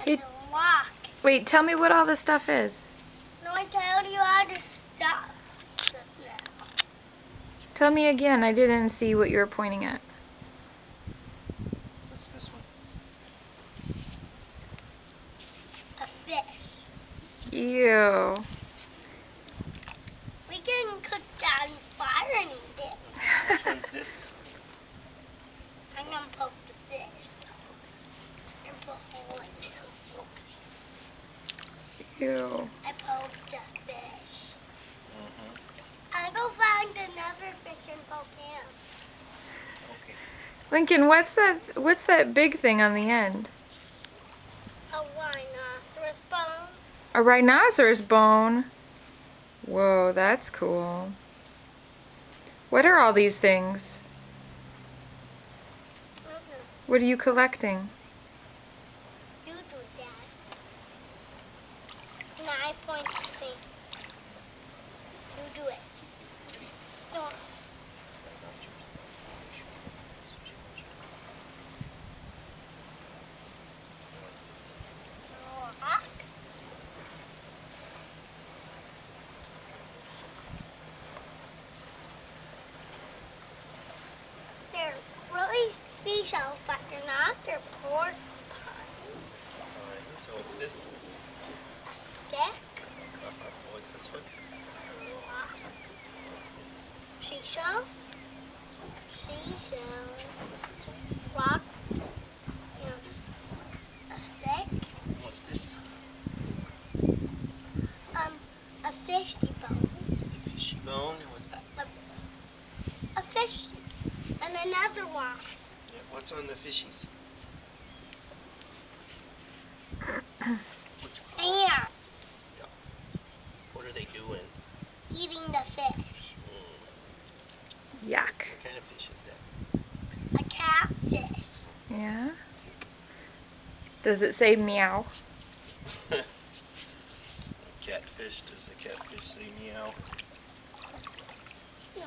Hey, Walk. wait, tell me what all this stuff is. No, I told you how to stop. Tell me again. I didn't see what you were pointing at. What's this one? A fish. Ew. We can cook down fire and eat it. Which one's this? I'm gonna poke the fish and put a hole in it. Ew. I poked the fish. Mm-hmm. I'll go find another fish and poke him. Okay. Lincoln, what's that big thing on the end? A rhinoceros bone. A rhinoceros bone. Whoa, that's cool. What are all these things? What are you collecting? You do that. And I point to see. You do it. Don't. What's this? Rock. They're really seashells, but they're not. They're porcupines. So what's this? A stick. What's this one? Rock. What's this? Seashells. Seashells. What's this one? Rocks. What's this? A stick. What's this? A fishy bone. A fishy bone. And what's that? A fish. And another one. Yeah, what's on the fishies? And What are they doing? eating the fish. Yuck. What kind of fish is that? A catfish. Yeah? Does it say meow? Catfish. Does the catfish say meow? No.